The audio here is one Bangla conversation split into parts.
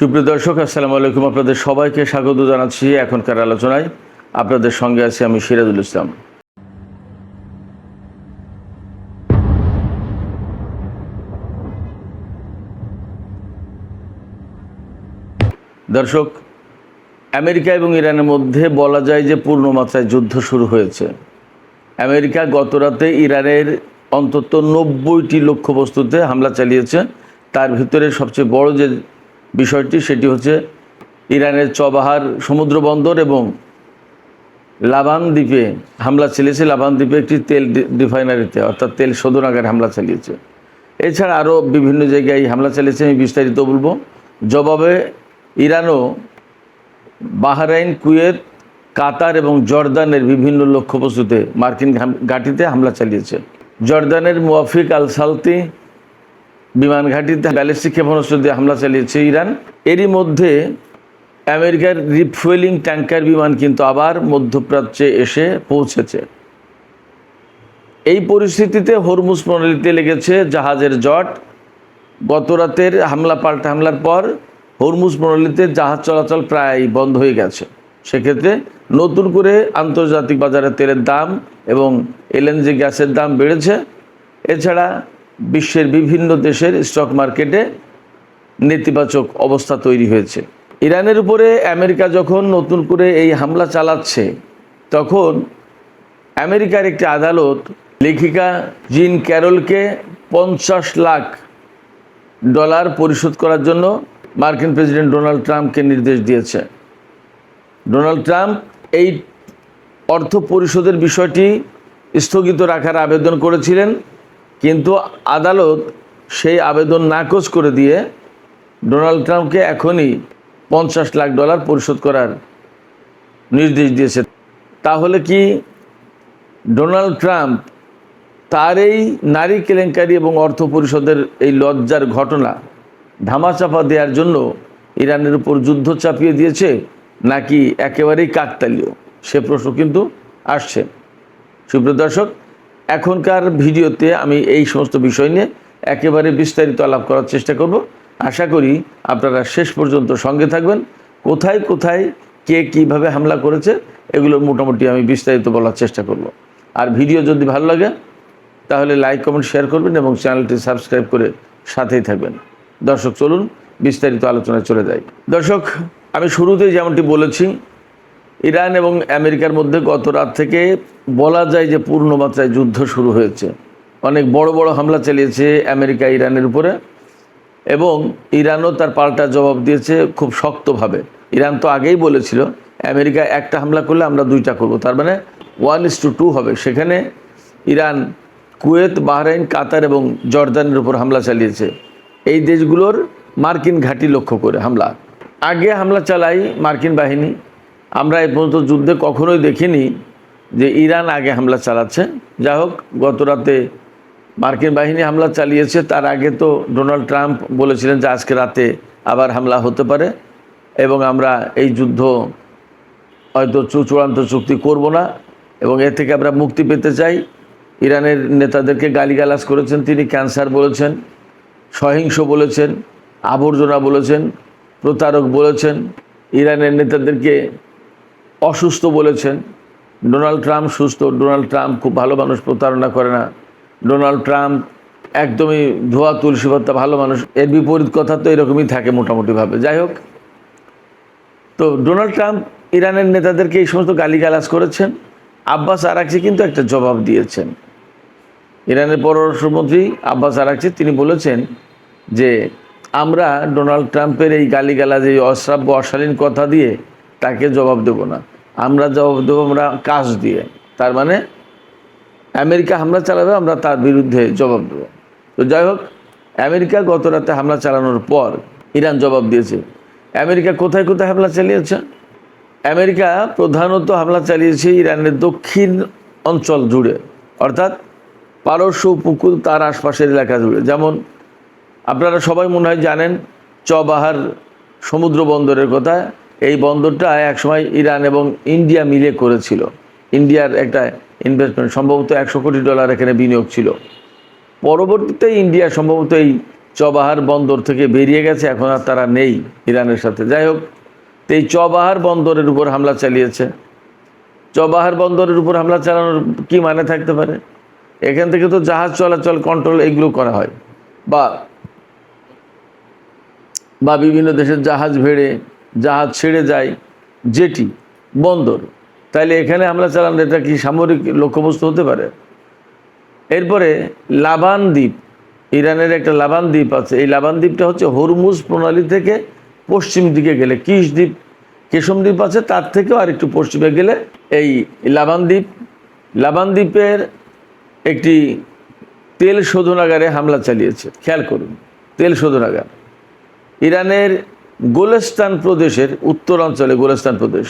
সুপ্রিয় দর্শক, আসসালামু আলাইকুম। আপনাদের সবাইকে স্বাগত জানাচ্ছি এখনকার আলোচনায়। আপনাদের সঙ্গে আছি আমি সিরাজুল ইসলাম। দর্শক, আমেরিকা এবং ইরানের মধ্যে বলা যায় যে পূর্ণমাত্রায় যুদ্ধ শুরু হয়েছে। আমেরিকা গত রাতে ইরানের অন্তত 90টি লক্ষ্যবস্তুতে হামলা চালিয়েছে। তার ভিতরে সবচেয়ে বড় যে বিষয়টি সেটি হচ্ছে ইরানের চবাহার সমুদ্র বন্দর এবং লাবান দ্বীপে হামলা চালিয়েছে। লাবান দ্বীপে একটি তেল রিফাইনারিতে অর্থাৎ তেল শোধনাগারে হামলা চালিয়েছে। এছাড়া আরও বিভিন্ন জায়গায় হামলা চালিয়েছে, আমি বিস্তারিত বলবো। জবাবে ইরানও বাহরাইন, কুয়েত, কাতার এবং জর্দানের বিভিন্ন লক্ষ্যবস্তুতে মার্কিন ঘাঁটিতে হামলা চালিয়েছে। জর্দানের মুওয়াফিক আল সালতি বিমান ঘাঁটিতে ব্যালিস্টিক ক্ষেপণাস্ত্র দিয়ে হামলা চালিয়েছে ইরান। এরই মধ্যে আমেরিকার রিফুয়েলিং ট্যাঙ্কার বিমান কিন্তু আবার মধ্যপ্রাচ্যে এসে পৌঁছেছে। এই পরিস্থিতিতে হরমুজ প্রণালীতে লেগেছে জাহাজের জট। গত রাতের পাল্টা হামলার পর হরমুজ প্রণালীতে জাহাজ চলাচল প্রায় বন্ধ হয়ে গেছে। সেক্ষেত্রে নতুন করে আন্তর্জাতিক বাজারে তেলের দাম এবং এলএনজি গ্যাসের দাম বেড়েছে। এছাড়া বিশ্বের বিভিন্ন দেশের স্টক মার্কেটে নেতিবাচক অবস্থা তৈরি হয়েছে। ইরানের উপরে আমেরিকা যখন নতুন করে এই হামলা চালাচ্ছে, তখন আমেরিকার একটি আদালত লেখিকা জিন ক্যারলকে $50 লাখ পরিশোধ করার জন্য মার্কিন প্রেসিডেন্ট ডোনাল্ড ট্রাম্পকে নির্দেশ দিয়েছে। ডোনাল্ড ট্রাম্প এই অর্থ পরিশোধের বিষয়টি স্থগিত রাখার আবেদন করেছিলেন, কিন্তু আদালত সেই আবেদন নাকচ করে দিয়ে ডোনাল্ড ট্রাম্পকে এখনই $50 লাখ পরিশোধ করার নির্দেশ দিয়েছে। তাহলে কি ডোনাল্ড ট্রাম্প তার এই নারী কেলেঙ্কারি এবং অর্থ পরিশোধের এই লজ্জার ঘটনা ধামাচাপা দেওয়ার জন্য ইরানের উপর যুদ্ধ চাপিয়ে দিয়েছে, নাকি একেবারেই কাকতালীয়? সে প্রশ্ন কিন্তু আসছে। সুপ্রিয় দর্শক, এখনকার ভিডিওতে আমি এই সমস্ত বিষয় নিয়ে একেবারে বিস্তারিত আলাপ করার চেষ্টা করব। আশা করি আপনারা শেষ পর্যন্ত সঙ্গে থাকবেন। কোথায় কোথায় কে কীভাবে হামলা করেছে এগুলো মোটামুটি আমি বিস্তারিত বলার চেষ্টা করব। আর ভিডিও যদি ভালো লাগে তাহলে লাইক, কমেন্ট, শেয়ার করবেন এবং চ্যানেলটি সাবস্ক্রাইব করে সাথেই থাকবেন। দর্শক, চলুন বিস্তারিত আলোচনায় চলে যাই। দর্শক, আমি শুরুতেই যেমনটি বলেছি, ইরান এবং আমেরিকার মধ্যে গত রাত থেকে বলা যায় যে পূর্ণমাত্রায় যুদ্ধ শুরু হয়েছে। অনেক বড় বড় হামলা চালিয়েছে আমেরিকা ইরানের উপরে, এবং ইরানও তার পাল্টা জবাব দিয়েছে খুব শক্তভাবে। ইরান তো আগেই বলেছিল আমেরিকা একটা হামলা করলে আমরা দুইটা করব, তার মানে 1:2 হবে। সেখানে ইরান কুয়েত, বাহরাইন, কাতার এবং জর্দানের উপর হামলা চালিয়েছে। এই দেশগুলোর মার্কিন ঘাঁটি লক্ষ্য করে আগে হামলা চালাই মার্কিন বাহিনী। আমরা এ পর্যন্ত যুদ্ধে কখনোই দেখিনি যে ইরান আগে হামলা চালাচ্ছে। যাই হোক, গত রাতে মার্কিন বাহিনী হামলা চালিয়েছে। তার আগে তো ডোনাল্ড ট্রাম্প বলেছিলেন যে আজকে রাতে আবার হামলা হতে পারে এবং আমরা এই যুদ্ধ হয়তো চূড়ান্ত চুক্তি করব না এবং এ থেকে আমরা মুক্তি পেতে চাই। ইরানের নেতাদেরকে গালিগালাজ করেছেন তিনি, ক্যান্সার বলেছেন, সহিংস বলেছেন, আবর্জনা বলেছেন, প্রতারক বলেছেন, ইরানের নেতাদেরকে অসুস্থ বলেছেন। ডোনাল্ড ট্রাম্প সুস্থ, ডোনাল্ড ট্রাম্প খুব ভালো মানুষ, প্রতারণা করে না, ডোনাল্ড ট্রাম্প একদমই ধোয়া তুলসী পাতা ভালো মানুষ। এর বিপরীত কথা তো এরকমই থাকে মোটামুটিভাবে। যাই হোক, তো ডোনাল্ড ট্রাম্প ইরানের নেতাদেরকে এই সমস্ত গালিগালাজ করেছেন। আব্বাস আরাকচি কিন্তু একটা জবাব দিয়েছেন। ইরানের পররাষ্ট্রমন্ত্রী আব্বাস আরাকচি তিনি বলেছেন যে আমরা ডোনাল্ড ট্রাম্পের এই গালিগালাজ, এই অশ্রাব্য অশালীন কথা দিয়ে তাকে জবাব দেব না, আমরা জবাব দেবো আমরা কাজ দিয়ে। তার মানে আমেরিকা হামলা চালাবে, আমরা তার বিরুদ্ধে জবাব দেব। তো যাই হোক, আমেরিকা গত রাতে হামলা চালানোর পর ইরান জবাব দিয়েছে। আমেরিকা কোথায় কোথায় হামলা চালিয়েছে? আমেরিকা প্রধানত হামলা চালিয়েছে ইরানের দক্ষিণ অঞ্চল জুড়ে, অর্থাৎ পারস্য উপকূল তার আশপাশের এলাকা জুড়ে। যেমন আপনারা সবাই মনে হয় জানেন চবাহার সমুদ্র বন্দরের কথা। এই বন্দরটা একসময় ইরান এবং ইন্ডিয়া মিলে করেছিল। ইন্ডিয়ার একটা ইনভেস্টমেন্ট, সম্ভবত $100 কোটি এখানে বিনিয়োগ ছিল। পরবর্তীতে ইন্ডিয়া সম্ভবত এই চবাহার বন্দর থেকে বেরিয়ে গেছে, এখন আর তারা নেই ইরানের সাথে। যাই হোক, তো এই চবাহার বন্দরের উপর হামলা চালিয়েছে। চবাহার বন্দরের উপর হামলা চালানোর কি মানে থাকতে পারে? এখান থেকে তো জাহাজ চলাচল, কন্ট্রোল এগুলো করা হয়, বা বিভিন্ন দেশের জাহাজ ভেড়ে জাহাজ ছেড়ে যায়, জেটি, বন্দর। তাইলে এখানে হামলা চালানো এটা কি সামরিক লক্ষ্যবস্তু হতে পারে? এরপরে লাবান দ্বীপ, ইরানের একটা লাবান দ্বীপ আছে। এই লাবান দ্বীপটা হচ্ছে হরমুজ প্রণালী থেকে পশ্চিম দিকে গেলে, কেশম দ্বীপ আছে, তার থেকেও আর একটু পশ্চিমে গেলে এই লাবান দ্বীপ। লাবান দ্বীপের একটি তেল শোধনাগারে হামলা চালিয়েছে। খেয়াল করুন, তেল শোধনাগার। ইরানের গোলেস্তান প্রদেশের উত্তরাঞ্চলে, গোলেস্তান প্রদেশ,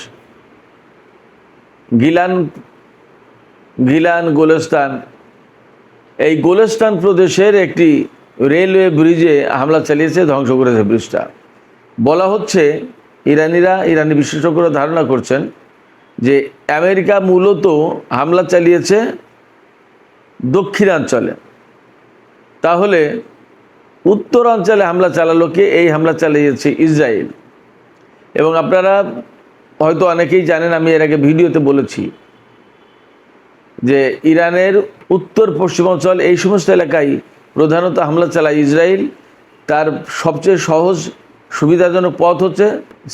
গিলান গোলেস্তান, এই গোলেস্তান প্রদেশের একটি রেলওয়ে ব্রিজে হামলা চালিয়েছে, ধ্বংস করেছে ব্রিজটা। বলা হচ্ছে, ইরানি বিশেষজ্ঞরা ধারণা করছেন যে আমেরিকা মূলত হামলা চালিয়েছে দক্ষিণাঞ্চলে, তাহলে উত্তরাঞ্চলে হামলা চালালো কে? এই হামলা চালিয়েছে ইসরায়েল। এবং আপনারা হয়তো অনেকেই জানেন, আমি এর আগে ভিডিওতে বলেছি যে ইরানের উত্তর পশ্চিমাঞ্চল, এই সমস্ত এলাকায় প্রধানত হামলা চালায় ইসরায়েল। তার সবচেয়ে সহজ সুবিধাজনক পথ হচ্ছে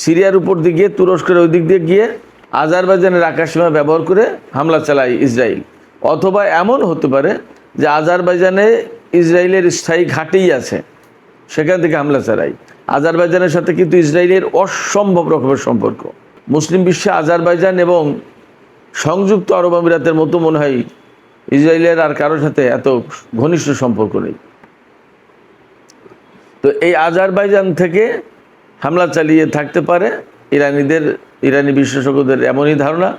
সিরিয়ার উপর দিয়ে গিয়ে, তুরস্কের ওই দিক দিয়ে গিয়ে আজারবাইজানের আকাশসীমা ব্যবহার করে হামলা চালায় ইসরায়েল। অথবা এমন হতে পারে যে আজারবাইজানে ইসরায়েলের স্থায়ী ঘাঁটিই আছে, সেখান থেকে হামলা চালায়। আজারবাইজানের সাথে কিন্তু ইসরায়েলের অসম্ভব রকমের সম্পর্ক। মুসলিম বিশ্বে আজারবাইজান এবং সংযুক্ত আরব আমিরাতের মতো মনে হয় ইসরায়েলের আর কারোর সাথে এত ঘনিষ্ঠ সম্পর্ক নেই। তো এই আজারবাইজান থেকে হামলা চালিয়ে থাকতে পারে ইরানি বিশেষজ্ঞদের এমনই ধারণা।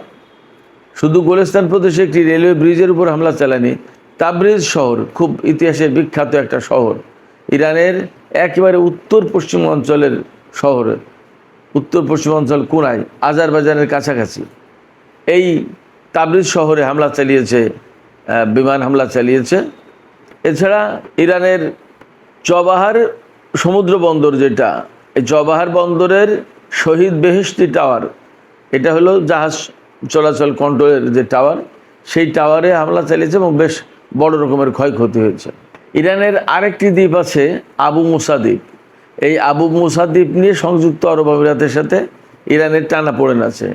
শুধু গোলেস্তান প্রদেশে একটি রেলওয়ে ব্রিজের উপর হামলা চালায়নি, তাবরিজ শহর, খুব ইতিহাসের বিখ্যাত একটা শহর, ইরানের একেবারে উত্তর পশ্চিমাঞ্চলের শহর, উত্তর পশ্চিমাঞ্চল কোনায়, আজারবাইজানের কাছাকাছি, এই তাবরিজ শহরে হামলা চালিয়েছে, বিমান হামলা চালিয়েছে। এছাড়া ইরানের চবাহার সমুদ্র বন্দর, যেটা এই চবাহার বন্দরের শহীদ বেহেশতি টাওয়ার, এটা হলো জাহাজ চলাচল কন্ট্রোলের যে টাওয়ার, সেই টাওয়ারে হামলা চালিয়েছে এবং বেশ বড় রকমের ক্ষয়ক্ষতি হয়েছে। ইরানের আরেকটি দ্বীপ আছে আবু মুসা দ্বীপ। এই আবু মুসা দ্বীপ নিয়ে সংযুক্ত আরব আমিরাতের সাথে ইরানের টানাপোড়েন আছে।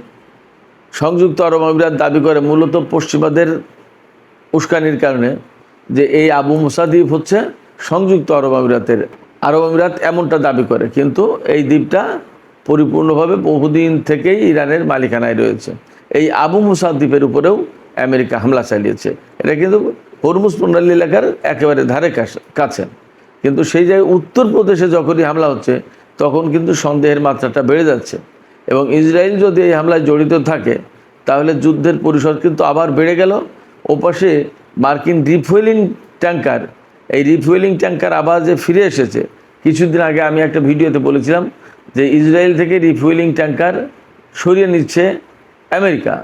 সংযুক্ত আরব আমিরাত দাবি করে মূলত পশ্চিমাদের উস্কানির কারণে যে এই আবু মুসা দ্বীপ হচ্ছে সংযুক্ত আরব আমিরাতের। আরব আমিরাত এমনটা দাবি করে, কিন্তু এই দ্বীপটা পরিপূর্ণভাবে বহুদিন থেকেই ইরানের মালিকানায় রয়েছে। এই আবু মুসা দ্বীপের উপরেও আমেরিকা হামলা চালিয়েছে। এটা কিন্তু হরমুজ প্রণালী এলাকার একেবারে ধারে কাছে, কিন্তু সেই জায়গায় উত্তরপ্রদেশে যখনই হামলা হচ্ছে তখন কিন্তু সন্দেহের মাত্রাটা বেড়ে যাচ্ছে। এবং ইসরায়েল যদি এই হামলায় জড়িত থাকে তাহলে যুদ্ধের পরিসর কিন্তু আবার বেড়ে গেল। ওপাশে মার্কিন রিফুয়েলিং ট্যাঙ্কার, এই রিফুয়েলিং ট্যাঙ্কার আবার যে ফিরে এসেছে, কিছুদিন আগে আমি একটা ভিডিওতে বলেছিলাম যে ইসরায়েল থেকে রিফুয়েলিং ট্যাঙ্কার সরিয়ে নিচ্ছে আমেরিকা।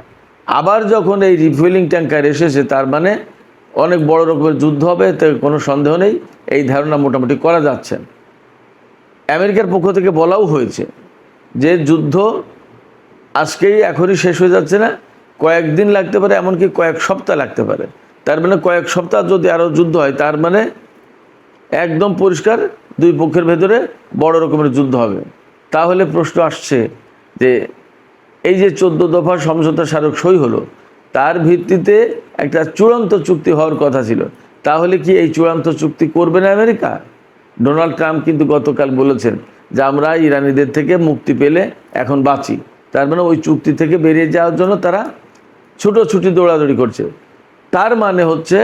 আবার যখন এই রিফুয়েলিং ট্যাঙ্কার এসেছে, তার মানে অনেক বড় রকমের যুদ্ধ হবে, এতে কোনো সন্দেহ নেই। এই ধারণা মোটামুটি করা যাচ্ছে। আমেরিকার পক্ষ থেকে বলাও হয়েছে যে যুদ্ধ আজকেই এখনই শেষ হয়ে যাচ্ছে না, কয়েকদিন লাগতে পারে, এমনকি কয়েক সপ্তাহ লাগতে পারে। তার মানে কয়েক সপ্তাহ যদি আরও যুদ্ধ হয়, তার মানে একদম পরিষ্কার দুই পক্ষের ভেতরে বড় রকমের যুদ্ধ হবে। তাহলে প্রশ্ন আসছে যে এই যে 14 দফা সমঝোতা স্মারক সই হলো, তার ভিত্তিতে একটা চূড়ান্ত চুক্তি হওয়ার কথা ছিল। তাহলে কি এই চূড়ান্ত চুক্তি করবে না আমেরিকা? ডোনাল্ড ট্রাম্প কিন্তু গতকাল বলেছেন যে আমরা ইরানিদের থেকে মুক্তি পেলে এখন বাঁচি। তার মানে ওই চুক্তি থেকে বেরিয়ে যাওয়ার জন্য তারা ছুটোছুটি দৌড়াদৌড়ি করছে। তার মানে হচ্ছে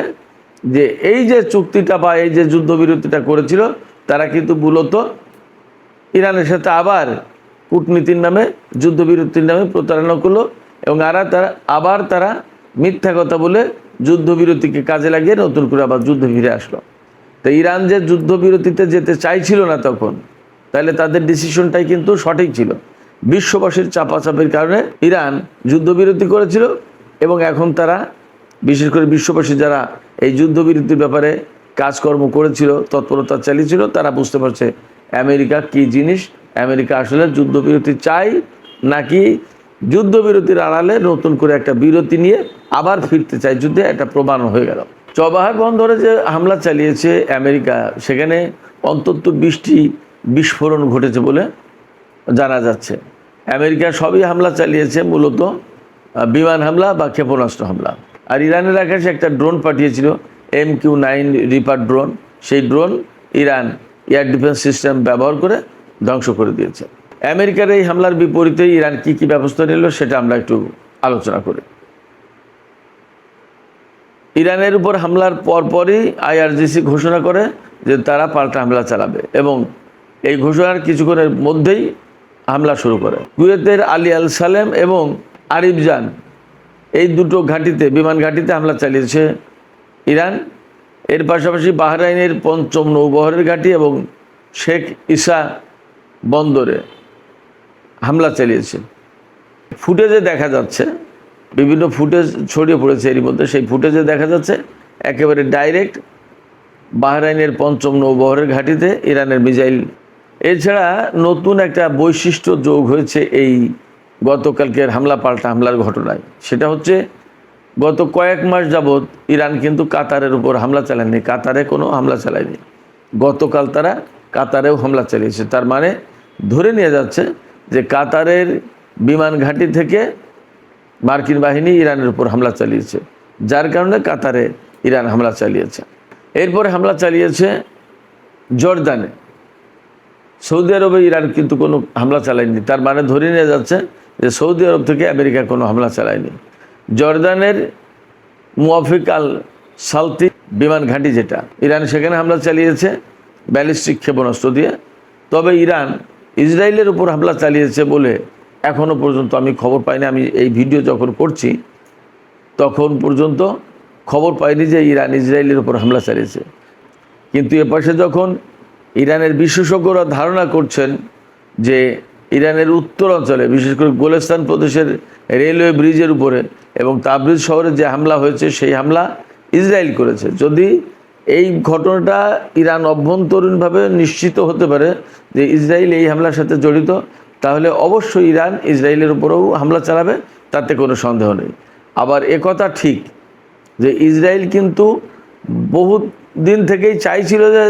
যে এই যে চুক্তিটা বা এই যে যুদ্ধবিরতিটা করেছিল, তারা কিন্তু মূলত ইরানের সাথে আবার কূটনীতির নামে, যুদ্ধবিরতির নামে প্রতারণা করলো এবং তারা মিথ্যা কথা বলে যুদ্ধবিরতিকে কাজে লাগিয়ে নতুন করে আবার যুদ্ধ ফিরে আসলো। তো ইরান যে যুদ্ধবিরতিতে যেতে চাইছিল না তখন, তাহলে তাদের ডিসিশনটাই কিন্তু সঠিক ছিল। বিশ্ববাসীর চাপাচাপির কারণে ইরান যুদ্ধবিরতি করেছিল এবং এখন তারা, বিশেষ করে বিশ্ববাসী যারা এই যুদ্ধবিরতির ব্যাপারে কাজকর্ম করেছিল, তৎপরতা চালিয়েছিল, তারা বুঝতে পারছে আমেরিকা কী জিনিস, আমেরিকা আসলে যুদ্ধবিরতি চাই নাকি যুদ্ধবিরতির আড়ালে নতুন করে একটা বিরতি নিয়ে আবার ফিরতে চাই যুদ্ধে, একটা প্রমাণ হয়ে গেল। চবাহার বন্দরে যে হামলা চালিয়েছে আমেরিকা, সেখানে অন্তত 20টি বিস্ফোরণ ঘটেছে বলে জানা যাচ্ছে। আমেরিকা সবই হামলা চালিয়েছে, মূলত বিমান হামলা বা ক্ষেপণাস্ত্র হামলা। আর ইরানের আকাশে একটা ড্রোন পাঠিয়েছিল, MQ-9 রিপার ড্রোন। সেই drone Iran air defence system ব্যবহার করে ধ্বংস করে দিয়েছে। আমেরিকার এই হামলার বিপরীতে ইরান কি কি ব্যবস্থা নিল সেটা আমরা একটু আলোচনা করি। ইরানের উপর হামলার পরপরই IRGC ঘোষণা করে যে তারা পাল্টা হামলা চালাবে, এবং এই ঘোষণার কিছুক্ষণের মধ্যেই হামলা শুরু করে। কুয়েতের আলী আল সালেম এবং আরিফজান এই দুটো ঘাঁটিতে, বিমান ঘাঁটিতে হামলা চালিয়েছে ইরান। এর পাশাপাশি বাহরাইনের 5ম নৌবহরের ঘাঁটি এবং শেখ ইসা বন্দরে হামলা চালিয়েছে। ফুটেজে দেখা যাচ্ছে, বিভিন্ন ফুটেজ ছড়িয়ে পড়েছে এরই মধ্যে, সেই ফুটেজে দেখা যাচ্ছে একেবারে ডাইরেক্ট বাহরাইনের 5ম নৌবহরের ঘাঁটিতে ইরানের মিসাইল। এছাড়া নতুন একটা বৈশিষ্ট্য যোগ হয়েছে এই গতকালকের হামলা পাল্টা হামলার ঘটনায়। সেটা হচ্ছে গত কয়েক মাস যাবৎ ইরান কিন্তু কাতারের উপর হামলা চালায়নি, কাতারে কোনো হামলা চালায়নি। গতকাল তারা কাতারেও হামলা চালিয়েছে। তার মানে ধরে নিয়ে যাচ্ছে যে কাতারের বিমান ঘাঁটি থেকে মার্কিন বাহিনী ইরানের উপর হামলা চালিয়েছে, যার কারণে কাতারে ইরান হামলা চালিয়েছে। এরপরে হামলা চালিয়েছে জর্দানে। সৌদি আরবে ইরান কিন্তু কোনো হামলা চালায়নি। তার মানে ধরে নিয়ে যাচ্ছে যে সৌদি আরব থেকে আমেরিকা কোনো হামলা চালায়নি। জর্দানের মুওয়াফিক আল সালতি বিমান ঘাঁটি যেটা, ইরান সেখানে হামলা চালিয়েছে ব্যালিস্টিক ক্ষেপণাস্ত্র দিয়ে। তবে ইরান ইসরায়েলের উপর হামলা চালিয়েছে বলে এখনও পর্যন্ত আমি খবর পাইনি। আমি এই ভিডিও যখন করছি তখন পর্যন্ত খবর পাইনি যে ইরান ইসরায়েলের উপর হামলা চালিয়েছে। কিন্তু এপাশে যখন ইরানের বিশেষজ্ঞরা ধারণা করছেন যে ইরানের উত্তর অঞ্চলে, বিশেষ করে গোলেস্তান প্রদেশের রেলওয়ে ব্রিজের উপরে এবং তাবরিজ শহরে যে হামলা হয়েছে সেই হামলা ইসরায়েল করেছে। যদি এই ঘটনাটা ইরান অভ্যন্তরীণভাবে নিশ্চিত হতে পারে যে ইসরায়েল এই হামলার সাথে জড়িত, তাহলে অবশ্যই ইরান ইসরায়েলের উপরেও হামলা চালাবে, তাতে কোনো সন্দেহ নেই। আবার একথা ঠিক যে ইসরায়েল কিন্তু বহুদিন থেকেই চাইছিল যে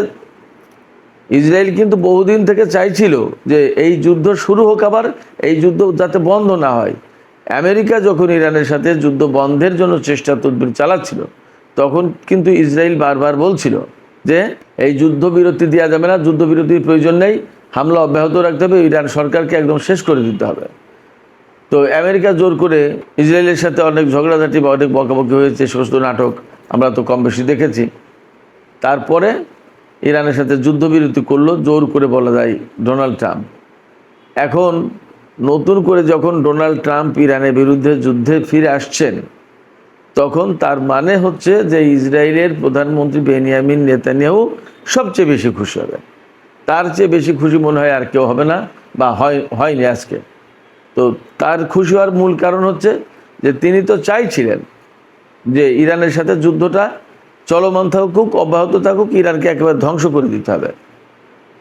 বহুদিন থেকে চাইছিল যে এই যুদ্ধ শুরু হোক, আবার এই যুদ্ধ যাতে বন্ধ না হয়। আমেরিকা যখন ইরানের সাথে যুদ্ধ বন্ধের জন্য চেষ্টা তদবির চালাচ্ছিল, তখন কিন্তু ইসরায়েল বারবার বলছিল যে এই যুদ্ধবিরতি দেওয়া যাবে না, যুদ্ধবিরতির প্রয়োজন নেই, হামলা অব্যাহত রাখতে হবে, ইরান সরকারকে একদম শেষ করে দিতে হবে। তো আমেরিকা জোর করে ইসরায়েলের সাথে অনেক ঝগড়াঝাটি বা অনেক বকাবকি হয়েছে, সমস্ত নাটক আমরা তো কম বেশি দেখেছি। তারপরে ইরানের সাথে যুদ্ধবিরতি করলো জোর করে, বলা যায়, ডোনাল্ড ট্রাম্প। এখন নতুন করে যখন ডোনাল্ড ট্রাম্প ইরানের বিরুদ্ধে যুদ্ধে ফিরে আসছেন, তখন তার মানে হচ্ছে যে ইসরায়েলের প্রধানমন্ত্রী বেনিয়ামিন নেতানিয়াহু সবচেয়ে বেশি খুশি হবে। তার চেয়ে বেশি খুশি মনে হয় আর কেউ হবে না, বা হয়নি আজকে। তো তার খুশি হওয়ার মূল কারণ হচ্ছে যে তিনি তো চাইছিলেন যে ইরানের সাথে যুদ্ধটা চলমান থাকুক, অব্যাহত থাকুক, ইরানকে একেবারে ধ্বংস করে দিতে হবে।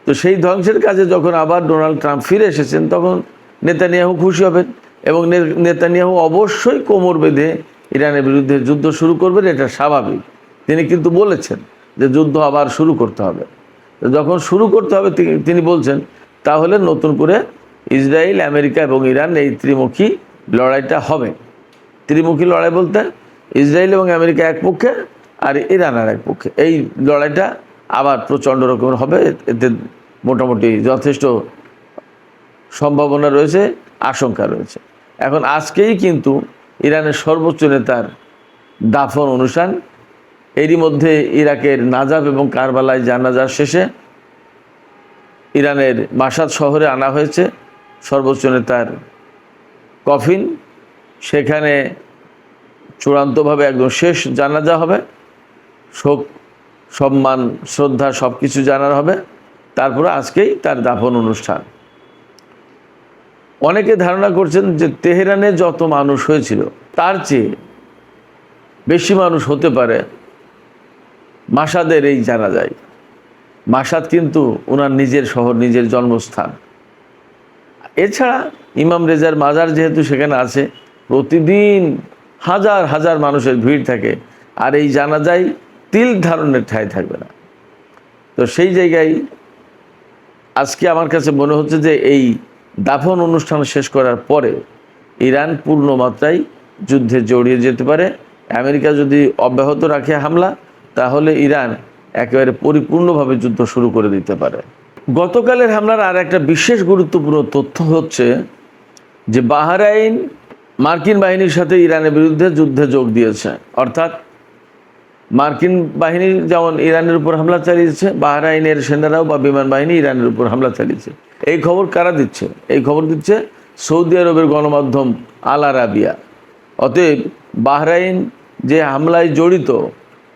তো সেই ধ্বংসের কাজে যখন আবার ডোনাল্ড ট্রাম্প ফিরে এসেছেন, তখন নেতানিয়াহু খুশি হবেন এবং নেতানিয়াহু অবশ্যই কোমর বেঁধে ইরানের বিরুদ্ধে যুদ্ধ শুরু করবেন, এটা স্বাভাবিক। তিনি কিন্তু বলেছেন যে যুদ্ধ আবার শুরু করতে হবে। তো যখন শুরু করতে হবে তিনি বলছেন, তাহলে নতুন করে ইসরায়েল, আমেরিকা এবং ইরান এই ত্রিমুখী লড়াইটা হবে। ত্রিমুখী লড়াই বলতে ইসরায়েল এবং আমেরিকা এক পক্ষে আর ইরান আর এক পক্ষে। এই লড়াইটা আবার প্রচণ্ড রকমের হবে, এতে মোটামুটি যথেষ্ট সম্ভাবনা রয়েছে, আশঙ্কা রয়েছে। এখন আজকেই কিন্তু ইরানের সর্বোচ্চ নেতার দাফন অনুষ্ঠান। এরই মধ্যে ইরাকের নাজাব এবং কারবালায় জানাজা শেষে ইরানের মাশাদ শহরে আনা হয়েছে সর্বোচ্চ নেতার কফিন। সেখানে চূড়ান্তভাবে একদম শেষ জানাজা হবে, শোক, সম্মান, শ্রদ্ধা সব কিছু জানার হবে। তারপরে আজকেই তার দাফন অনুষ্ঠান। অনেকে ধারণা করছেন যে তেহরানে যত মানুষ হয়েছিল তার চেয়ে বেশি মানুষ হতে পারে মাসাদের এই জানা যায়। মাসাদ কিন্তু ওনার নিজের শহর, নিজের জন্মস্থান। এছাড়া ইমাম রেজার মাজার যেহেতু সেখানে আছে, প্রতিদিন হাজার হাজার মানুষের ভিড় থাকে, আর এই জানাজায় তিল ধারণের ঠাঁই থাকবে না। তো সেই জায়গায় আজকে আমার কাছে মনে হচ্ছে যে এই দাফন অনুষ্ঠান শেষ করার পরে ইরান পূর্ণ মাত্রায় যুদ্ধে জড়িয়ে যেতে পারে। আমেরিকা যদি অব্যাহত রাখে হামলা, তাহলে ইরান একেবারে পরিপূর্ণভাবে যুদ্ধ শুরু করে দিতে পারে। গতকালের হামলার আর একটা বিশেষ গুরুত্বপূর্ণ তথ্য হচ্ছে যে বাহরাইন মার্কিন বাহিনীর সাথে ইরানের বিরুদ্ধে যুদ্ধে যোগ দিয়েছে। অর্থাৎ মার্কিন বাহিনী যেমন ইরানের উপর হামলা চালিয়েছে, বাহরাইনের সেনারাও বা বিমান বাহিনী ইরানের উপর হামলা চালিয়েছে। এই খবর কারা দিচ্ছে? এই খবর দিচ্ছে সৌদি আরবের গণমাধ্যম আল আরাবিয়া। অতএব বাহরাইন যে হামলায় জড়িত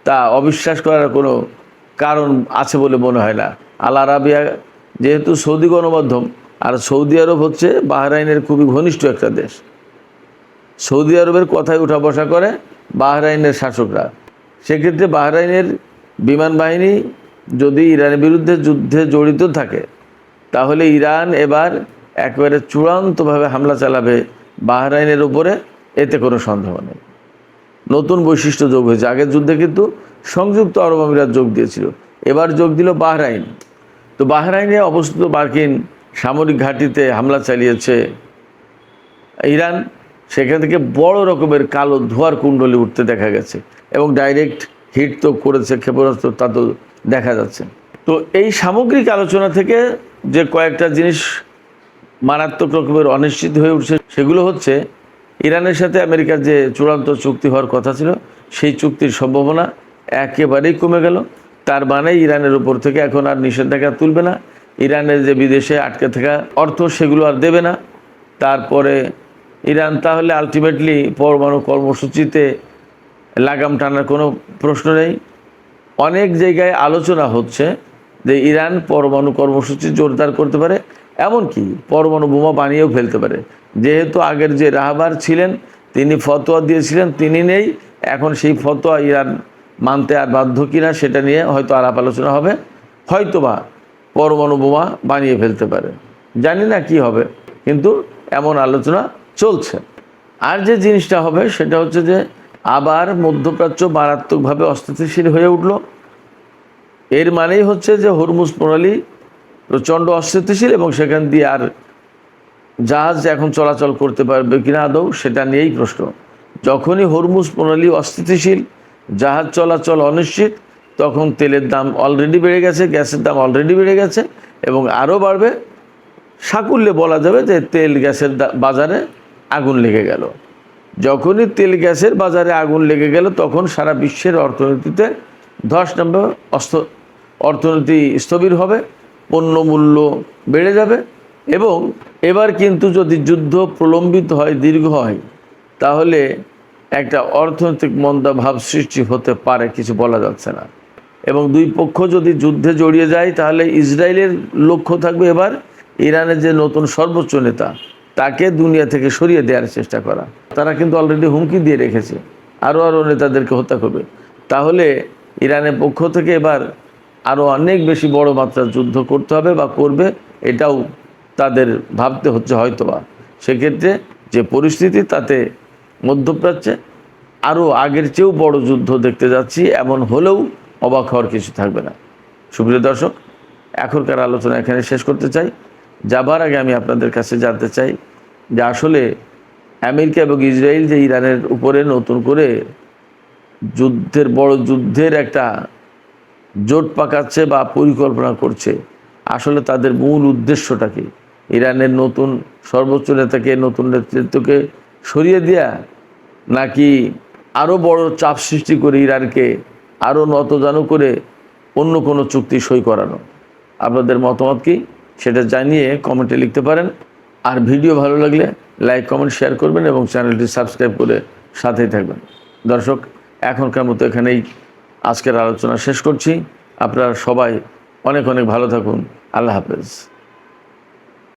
তা অবিশ্বাস করার কোনো কারণ আছে বলে মনে হয় না। আল আরাবিয়া যেহেতু সৌদি গণমাধ্যম, আর সৌদি আরব হচ্ছে বাহরাইনের খুবই ঘনিষ্ঠ একটা দেশ। সৌদি আরবের কথায় উঠা বসা করে বাহরাইনের শাসকরা। সেক্ষেত্রে বাহরাইনের বিমান বাহিনী যদি ইরানের বিরুদ্ধে যুদ্ধে জড়িত থাকে, তাহলে ইরান এবার একেবারে চূড়ান্তভাবে হামলা চালাবে বাহরাইনের উপরে, এতে কোনো সন্দেহ নেই। নতুন বৈশিষ্ট্য যোগ হয়েছে। আগের যুদ্ধে কিন্তু সংযুক্ত আরব আমিরাত যোগ দিয়েছিল, এবার যোগ দিল বাহরাইন। তো বাহরাইনে অবস্থিত মার্কিন সামরিক ঘাঁটিতে হামলা চালিয়েছে ইরান। সেখান থেকে বড় রকমের কালো ধোঁয়ার কুণ্ডলি উঠতে দেখা গেছে, এবং ডাইরেক্ট হিট তো করেছে ক্ষেপণাস্ত্র, তা তো দেখা যাচ্ছে। তো এই সামগ্রিক আলোচনা থেকে যে কয়েকটা জিনিস মারাত্মক রকমের অনিশ্চিত হয়ে উঠছে, সেগুলো হচ্ছে ইরানের সাথে আমেরিকার যে চূড়ান্ত চুক্তি হওয়ার কথা ছিল, সেই চুক্তির সম্ভাবনা একেবারেই কমে গেল। তার মানে ইরানের উপর থেকে এখন আর নিষেধাজ্ঞা তুলবে না, ইরানের যে বিদেশে আটকে থাকা অর্থ সেগুলো আর দেবে না। তারপরে ইরান তাহলে আলটিমেটলি পরমাণু কর্মসূচিতে লাগাম টানার কোনো প্রশ্ন নেই। অনেক জায়গায় আলোচনা হচ্ছে যে ইরান পরমাণু কর্মসূচি জোরদার করতে পারে, এমনকি পরমাণু বোমা বানিয়েও ফেলতে পারে। যেহেতু আগের যে রাহবার ছিলেন তিনি ফতোয়া দিয়েছিলেন, তিনি নেই, এখন সেই ফতোয়া ইরান মানতে আর বাধ্য কিনা সেটা নিয়ে হয়তো আলাপ আলোচনা হবে। হয়তোবা পরমাণু বোমা বানিয়ে ফেলতে পারে, জানি না কি হবে, কিন্তু এমন আলোচনা চলছে। আর যে জিনিসটা হবে সেটা হচ্ছে যে আবার মধ্যপ্রাচ্য মারাত্মকভাবে অস্থিতিশীল হয়ে উঠল। এর মানেই হচ্ছে যে হরমুজ প্রণালী প্রচণ্ড অস্থিতিশীল, এবং সেখান দিয়ে আর জাহাজ এখন চলাচল করতে পারবে কিনা আদৌ, সেটা নিয়েই প্রশ্ন। যখনই হরমুজ প্রণালী অস্থিতিশীল, জাহাজ চলাচল অনিশ্চিত, তখন তেলের দাম অলরেডি বেড়ে গেছে, গ্যাসের দাম অলরেডি বেড়ে গেছে, এবং আরও বাড়বে। সাকুল্যে বলা যাবে যে তেল গ্যাসের বাজারে আগুন লেগে গেল। যখনই তেল গ্যাসের বাজারে আগুন লেগে গেল, তখন সারা বিশ্বের অর্থনীতিতে ধস নামবে, অর্থনীতি স্থবির হবে, পণ্যমূল্য বেড়ে যাবে। এবং এবার কিন্তু যদি যুদ্ধ প্রলম্বিত হয়, দীর্ঘ হয়, তাহলে একটা অর্থনৈতিক মন্দাভাব সৃষ্টি হতে পারে, কিছু বলা যাচ্ছে না। এবং দুই পক্ষ যদি যুদ্ধে জড়িয়ে যায়, তাহলে ইসরায়েলের লক্ষ্য থাকবে এবার ইরানের যে নতুন সর্বোচ্চ নেতা, তাকে দুনিয়া থেকে সরিয়ে দেওয়ার চেষ্টা করা। তারা কিন্তু অলরেডি হুমকি দিয়ে রেখেছে আরও নেতাদেরকে হত্যা করবে। তাহলে ইরানের পক্ষ থেকে এবার আরও অনেক বেশি বড় মাত্রার যুদ্ধ করতে হবে বা করবে, এটাও তাদের ভাবতে হচ্ছে হয়তোবা। সেক্ষেত্রে যে পরিস্থিতি, তাতে মধ্যপ্রাচ্যে আরও আগের চেয়েও বড় যুদ্ধ দেখতে যাচ্ছি, এমন হলেও অবাক হওয়ার কিছু থাকবে না। সুপ্রিয় দর্শক, এখনকার আলোচনা এখানে শেষ করতে চাই। যাবার আগে আমি আপনাদের কাছে জানতে চাই যে আসলে আমেরিকা এবং ইসরায়েল যে ইরানের উপরে নতুন করে বড় যুদ্ধের একটা জোট পাকাচ্ছে বা পরিকল্পনা করছে, আসলে তাদের মূল উদ্দেশ্যটা কি? ইরানের নতুন সর্বোচ্চ নেতাকে, নতুন নেতৃত্বকে সরিয়ে দেয়া, নাকি আরও বড় চাপ সৃষ্টি করে ইরানকে আরও নতজানু করে অন্য কোনো চুক্তি সই করানো? আপনাদের মতামত কি সেটা জানিয়ে কমেন্টে লিখতে পারেন। আর ভিডিও ভালো লাগলে লাইক, কমেন্ট, শেয়ার করবেন এবং চ্যানেলটি সাবস্ক্রাইব করে সাথেই থাকবেন। দর্শক, এখনকার মতো এখানেই আজকের আলোচনা শেষ করছি। আপনারা সবাই অনেক অনেক ভালো থাকুন। আল্লাহ হাফেজ।